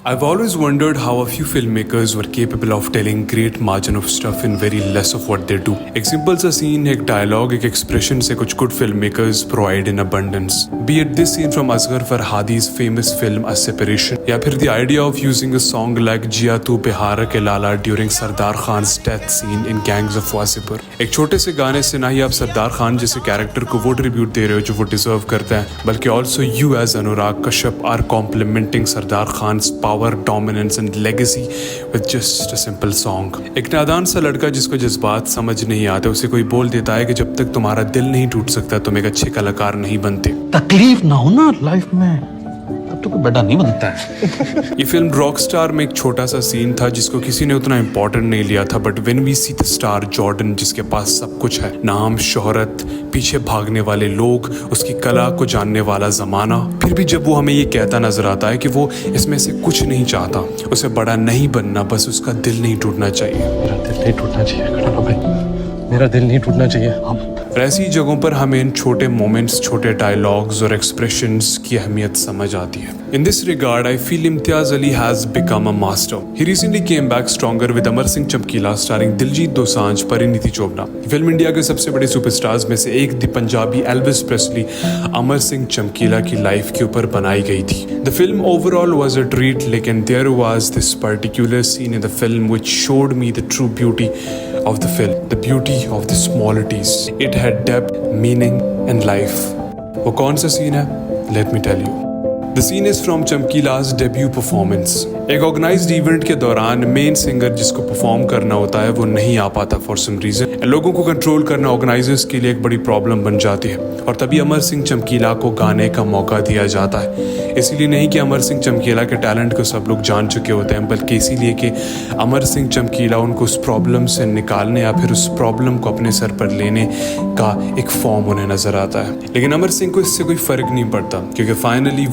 I've always wondered how a few filmmakers were capable of telling great margin of stuff in very less of what they do. एक simple सा scene, एक dialogue, एक expression से कुछ good filmmakers provide in abundance. Be it this scene from Asghar Farhadi's famous film A Separation, या फिर the idea of using a song like Jiya Tu Bihar Ke Lala during Sardar Khan's death scene in Gangs of Wasseypur. एक छोटे से गाने से ना ही आप सरदार खान जैसे कैरेक्टर को वो ट्रिब्यूट दे रहे हो जो वो डिजर्व करते हैं, बल्कि also you as Anurag Kashyap are complimenting Sardar Khan's power, dominance and legacy with just a simple song. एक नादान सा लड़का जिसको जज्बात समझ नहीं आते, उसे कोई बोल देता है कि जब तक तुम्हारा दिल नहीं टूट सकता तुम एक अच्छे कलाकार नहीं बनते. तकलीफ ना हो ना लाइफ में तब तो कोई बड़ा नहीं बनता है. ये फिल्म रॉकस्टार में एक छोटा सा सीन था जिसको किसी ने उतना इम्पोर्टेंट नहीं लिया था, but when we see the star Jordan जिसके पास सब कुछ है, नाम, शोहरत, पीछे भागने वाले लोग, उसकी कला को जानने वाला जमाना, फिर भी जब वो हमें ये कहता नजर आता है कि वो इसमें से कुछ नहीं चाहता, उसे बड़ा नहीं बनना, बस उसका दिल नहीं टूटना चाहिए. मेरा दिल नहीं टूटना चाहिए खड़ाना भाई, मेरा दिल नहीं टूटना चाहिए. और ऐसी जगहों पर हमें इन छोटे मोमेंट्स, छोटे डायलॉग्स और एक्सप्रेशंस की अहमियत समझ आती है. In this regard, I feel Imtiaz Ali has become a master. He recently came back stronger with Amar Singh Chamkila starring Diljit Dosanjh, Parineeti Chopra. Film India के सबसे बड़े सुपरस्टार्स में से एक, the Punjabi Elvis Presley, Amar Singh चमकीला की लाइफ के ऊपर बनाई गई थी. The film overall was a treat, लेकिन there was this particular scene in the film which showed me the true beauty of the film, the beauty of the smallities. It had depth, meaning and life. वो कौन सा scene है? Let me tell you. The scene is from Chamkila's debut performance. एक organised event के दौरान main singer जिसको perform करना होता है वो नहीं आ पाता फॉर सम रीजन. लोगों को कंट्रोल करना ऑर्गेनाइजर्स के लिए एक बड़ी प्रॉब्लम बन जाती है, और तभी अमर सिंह चमकीला को गाने का मौका दिया जाता है. इसीलिए नहीं कि अमर सिंह चमकीला के टैलेंट को सब लोग जान चुके होते हैं, बल्कि इसीलिए कि अमर सिंह चमकीला उनको उस प्रॉब्लम से निकालने या फिर उस प्रॉब्लम को अपने सर पर लेने का एक फॉर्म उन्हें नजर आता है. लेकिन अमर सिंह को इससे कोई फर्क नहीं पड़ता, क्योंकि फाइनली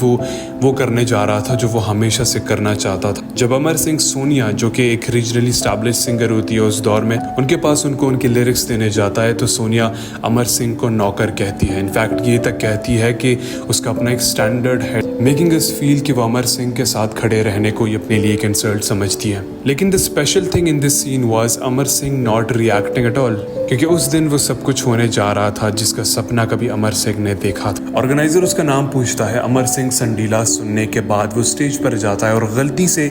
वो करने जा रहा था जो वो हमेशा से करना चाहता था. जब अमर सिंह सोनिया, जो कि एक रीजनली स्टैब्लिश सिंगर होती है उस दौर में, उनके पास उनको उनके लिरिक्स देने जाता है, तो सोनिया अमर सिंह को नौकर कहती है. इनफैक्ट ये तक कहती है कि उसका अपना एक स्टैंडर्ड है, मेकिंग अस फील कि वो अमर सिंह के साथ खड़े रहने को ही अपने लिए एक इंसल्ट समझती है. लेकिन the special thing in this scene was Amar Singh not reacting at all, क्योंकि उस दिन वो सब कुछ होने जा रहा था जिसका सपना कभी अमर सिंह ने देखा था. ऑर्गेनाइजर उसका नाम पूछता है, अमर सिंह संडीला सुनने के बाद वो स्टेज पर जाता है और गलती से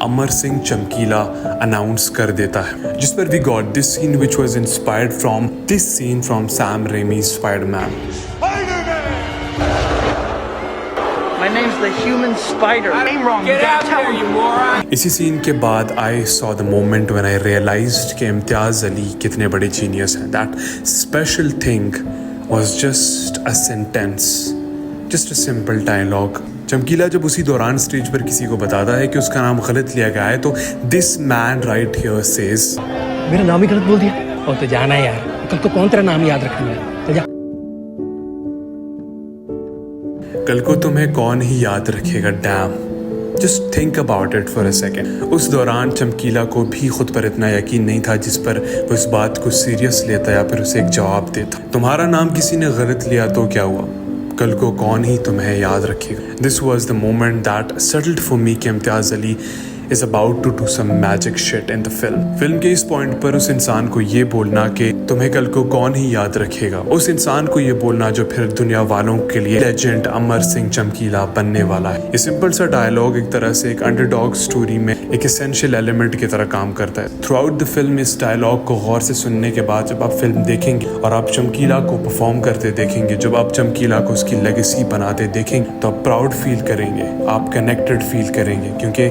अमर सिंह चमकीला अनाउंस कर देता है, जिस पर we got this scene which was inspired from this scene from Sam Raimi's Spiderman. My name's the human spider. I'm wrong. Get out there, you moron. इसी सीन के बाद I saw the moment when I realised कि इम्तियाज अली कितने बड़े genius हैं. That special thing was just a sentence, just a simple dialogue. Chamkila जब उसी दौरान स्टेज पर किसी को बताता है कि उसका नाम गलत लिया गया है, तो this man right here says, मेरा नाम ही गलत बोल दिया. और तो जाना है यार, कल को कौन तेरा नाम याद रखेगा. तो जा. कल को तुम्हें कौन ही याद रखेगा. Dam, just think about it for a second. उस दौरान चमकीला को भी खुद पर इतना यकीन नहीं था जिस पर वो इस बात को सीरियस लेता या फिर उसे एक जवाब देता. तुम्हारा नाम किसी ने गलत लिया तो क्या हुआ, कल को कौन ही तुम्हें याद रखेगा. This was the moment that settled for me कि Imtiaz Ali is about to do some magic shit in the film. Film के इस पॉइंट पर उस इंसान को ये बोलना कि तुम्हें कल को कौन ही याद रखेगा, उस इंसान को ये बोलना जो फिर दुनिया वालों के लिए लेजेंड अमर सिंह चमकीला बनने वाला है. ये सिंपल सा डायलॉग एक तरह से एक अंडरडॉग स्टोरी में एक एसेंशियल एलिमेंट की तरह काम करता है. थ्रू आउट द फिल्म इस डायलॉग को गौर से सुनने के बाद जब आप फिल्म देखेंगे और आप चमकीला को परफॉर्म करते देखेंगे, जब आप चमकीला को उसकी लेगेसी बनाते देखेंगे, तो आप प्राउड फील करेंगे, आप कनेक्टेड फील करेंगे, क्योंकि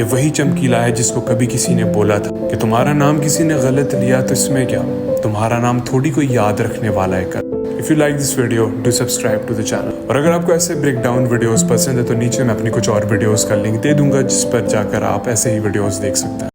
ये वही चमकीला है जिसको कभी किसी ने बोला था कि तुम्हारा नाम किसी ने गलत लिया तो इसमें क्या, तुम्हारा नाम थोड़ी कोई याद रखने वाला है. कर if you like this video do subscribe to the channel. और अगर आपको ऐसे ब्रेक डाउन वीडियोस पसंद है तो नीचे मैं अपनी कुछ और वीडियोस का लिंक दे दूंगा जिस पर जाकर आप ऐसे ही वीडियोस देख सकते हैं.